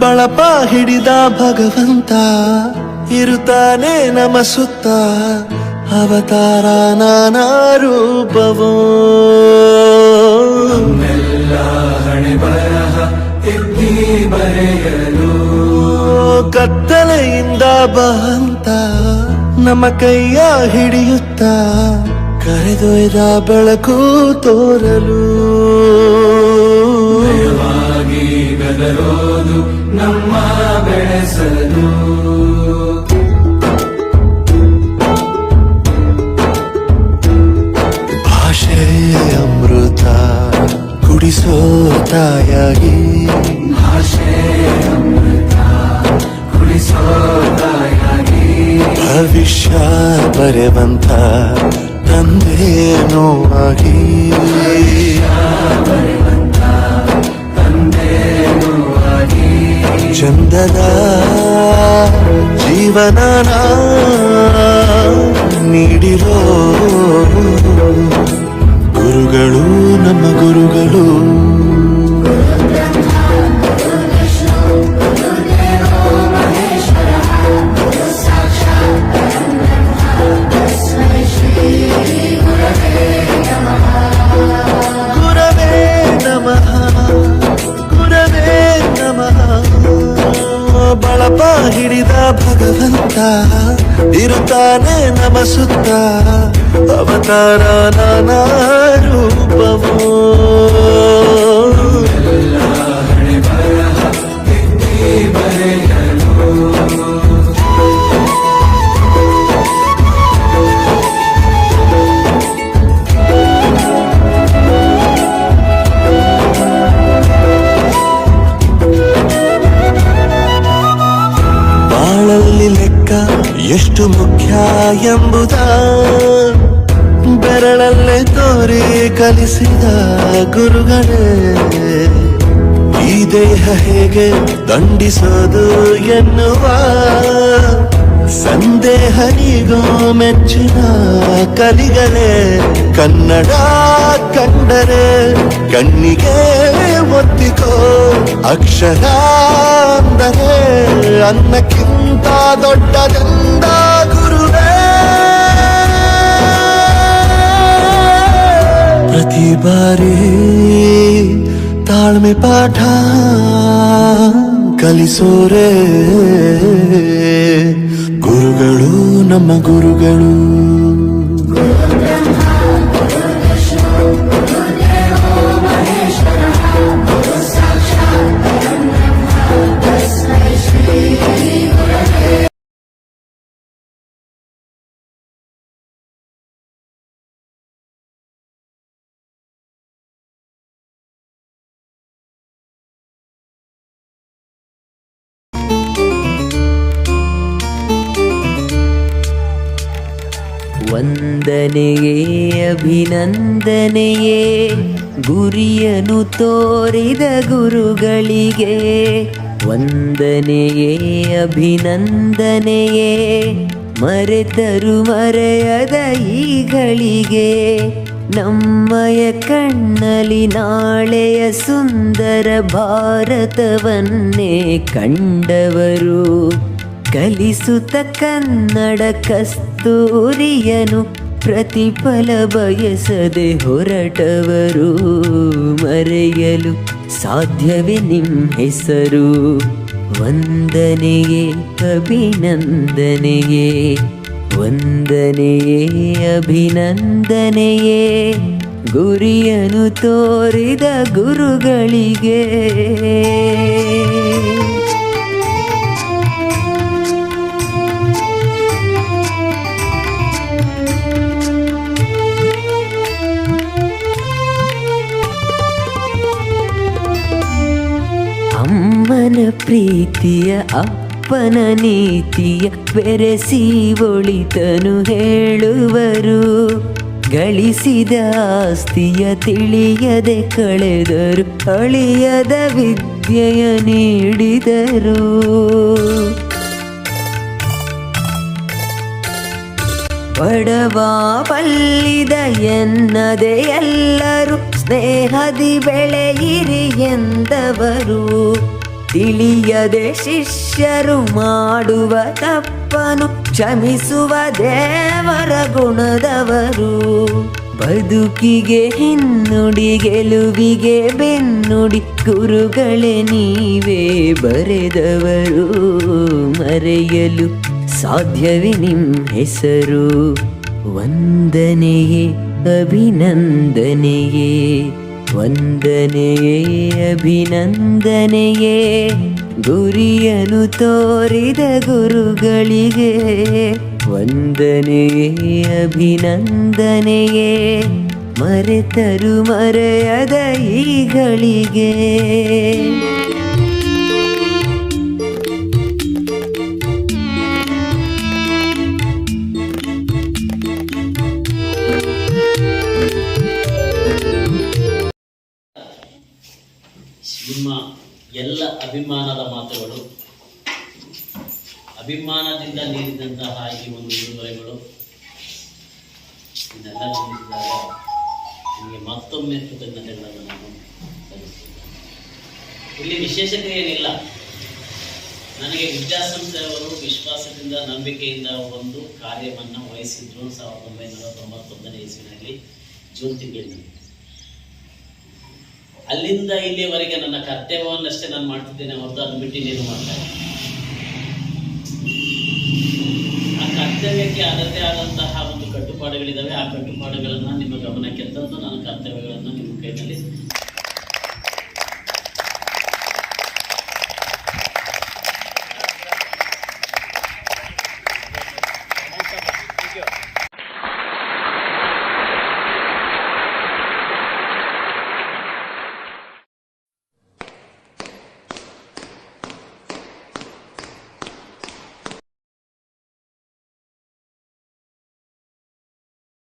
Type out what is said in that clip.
ಬಳಪ ಹಿಡಿದ ಭಗವಂತ ಇರುತ್ತಾನೆ ನಮ ಸುತ್ತ ಅವತಾರ ನಾನಾ ರೂಪವೋ ಹಣೆ ಬರಹ ತಿದ್ದಿ ಬರೆಯಲು ಕತ್ತಲೆಯಿಂದ ಬಂತ ನಮ್ಮ ಕೈಯ ಹಿಡಿಯುತ್ತ ಕರೆದೊಯ್ದ ಬೆಳಕು ತೋರಲು ಭಯವಾಗಿ ಗದರೋದು ನಮ್ಮ ಬೆಳೆಸಲು ಭಾಷೆ ಅಮೃತ ಕುಡಿಸೋ ತಾಯಾಗಿ ಭಾಷೆ ಅಮೃತ ಕುಡಿಸೋ ತಾಯಾಗಿ ಭವಿಷ್ಯ ಬರೆವಂತ ತಂದೇನೋ ಆಗಿ ತಂದೇನೂ ಆಗಿ ಚಂದದ ಜೀವನನ ನೀಡಿರೋ ಗುರುಗಳು ನಮ್ಮ ಗುರುಗಳು ಗುರವೇ ನಮಃ ಗುರವೇ ನಮಃ ಬಳಪ ಹಿಡಿದ ಭಗವಂತ ಇರುತ್ತಾನೆ ನಮ ಸುತ್ತ ಅವತಾರ ನಾನಾ ರೂಪವೋ ಹಣೆ ಬರಹ ತಿದ್ದಿ ಬರೆಯಲು ಬಾಳಲ್ಲಿ ಲೆಕ್ಕ ಎಷ್ಟು ಮುಖ್ಯ ಎಂಬುದ ಬೆರಳಲ್ಲೇ ತೋರಿ ಕಲಿಸಿದ ಗುರುಗಳೇ ಈ ದೇಹ ಹೇಗೆ ದಂಡಿಸೋದು ಎನ್ನುವ ಸಂದೇಹನಿಗೋ ಮೆಚ್ಚಿನ ಕಲಿಗಳೇ ಕನ್ನಡ ಕಂಡರೆ ಕಣ್ಣಿಗೆ ಒತ್ತಿಕೋ ಅಕ್ಷರ ಅಂದರೆ ಅನ್ನಕ್ಕಿಂತ ದೊಡ್ಡದೆಂದ ಗುರುವೇ ಪ್ರತಿ ಬಾರಿ ತಾಳ್ಮೆ ಪಾಠ ಕಲಿಸೋರೆ ಗುರುಗಳು ನಮ್ಮ ಗುರುಗಳು ವಂದನೆಯೇ ಅಭಿನಂದನೆಯೇ ಗುರಿಯನ್ನು ತೋರಿದ ಗುರುಗಳಿಗೆ ವಂದನೆಯೇ ಅಭಿನಂದನೆಯೇ ಮರೆತರು ಮರೆಯದ ಈಗಳಿಗೆ ನಮ್ಮಯ ಕಣ್ಣಲ್ಲಿ ನಾಳೆಯ ಸುಂದರ ಭಾರತವನ್ನೇ ಕಂಡವರು ಕಲಿಸುತ್ತ ಕನ್ನಡ ಕಸ್ತೂರಿಯನು ಪ್ರತಿಫಲ ಬಯಸದೆ ಹೊರಟವರು ಮರೆಯಲು ಸಾಧ್ಯವೇ ನಿಮ್ಮ ಹೆಸರು ವಂದನೆಯೇ ಅಭಿನಂದನೆಯೇ ವಂದನೆಯೇ ಅಭಿನಂದನೆಯೇ ಗುರಿಯನ್ನು ತೋರಿದ ಗುರುಗಳಿಗೆ ಅಮ್ಮನ ಪ್ರೀತಿಯ ಅಪ್ಪನ ನೀತಿಯ ಬೆರೆಸಿ ಒಳಿತನು ಹೇಳುವರು ಗಳಿಸಿದ ಆಸ್ತಿಯ ತಿಳಿಯದೆ ಕಳೆದರು ಅಳಿಯದ ವಿದ್ಯೆಯ ನೀಡಿದರು ಬಡವ ಬಲ್ಲಿದ ಎನ್ನದೆ ಎಲ್ಲರೂ ಸ್ನೇಹದಿ ಬೆಳೆಯಿರಿ ಎಂದವರು ತಿಳಿಯದೆ ಶಿಷ್ಯರು ಮಾಡುವ ತಪ್ಪನು ಕ್ಷಮಿಸುವ ದೇವರ ಗುಣದವರು. ಬದುಕಿಗೆ ಹಿನ್ನುಡಿ ಗೆಲುವಿಗೆ ಬೆನ್ನುಡಿ ಗುರುಗಳೇ ನೀವೇ ಬರೆದವರು. ಮರೆಯಲು ಸಾಧ್ಯವೇ ನಿಮ್ಮ ಹೆಸರು. ವಂದನೆಯೇ ಅಭಿನಂದನೆಯೇ ವಂದನೆಯೇ ಅಭಿನಂದನೆಯೇ ಗುರಿಯನ್ನು ತೋರಿದ ಗುರುಗಳಿಗೆ. ವಂದನೆಯೇ ಅಭಿನಂದನೆಯೇ ಮರೆತರು ಮರೆಯದ ಈಗಳಿಗೆ. ನಿಮ್ಮ ಎಲ್ಲ ಅಭಿಮಾನದ ಮಾತುಗಳು, ಅಭಿಮಾನದಿಂದ ನೀಡಿದಂತಹ ಈ ಒಂದು ಉಡುಗೊರೆಗಳು ಇದೆಲ್ಲ ಗಮನಿಸಿದಾಗ ನಿಮಗೆ ಮತ್ತೊಮ್ಮೆ ಕೃತಜ್ಞತೆಗಳನ್ನು ನಾನು ಸಲ್ಲಿಸುತ್ತೇನೆ. ಇಲ್ಲಿ ವಿಶೇಷತೆ ಏನಿಲ್ಲ. ನನಗೆ ವಿದ್ಯಾಸಂಸ್ಥೆಯವರು ವಿಶ್ವಾಸದಿಂದ ನಂಬಿಕೆಯಿಂದ ಒಂದು ಕಾರ್ಯವನ್ನು ವಹಿಸಿದ್ರು 1991ನೇ ಇಸ್ವಿನಲ್ಲಿ ಜೂನ್ ತಿಂಗಳಿನಲ್ಲಿ. ಅಲ್ಲಿಂದ ಇಲ್ಲಿಯವರೆಗೆ ನನ್ನ ಕರ್ತವ್ಯವನ್ನಷ್ಟೇ ನಾನು ಮಾಡ್ತಿದ್ದೇನೆ ಹೊರತು ಅದನ್ನು ಬಿಟ್ಟು ಇನ್ನೇನು ಮಾಡ್ತಾ ಇಲ್ಲ. ಆ ಕರ್ತವ್ಯಕ್ಕೆ ಅದರದೇ ಆದಂತಹ ಒಂದು ಕಟ್ಟುಪಾಡುಗಳಿದ್ದಾವೆ. ಆ ಕಟ್ಟುಪಾಡುಗಳನ್ನು ನಿಮ್ಮ ಗಮನಕ್ಕೆ ತಂದು ನನ್ನ ಕರ್ತವ್ಯಗಳನ್ನು ನಿಮ್ಮ ಕೈನಲ್ಲಿ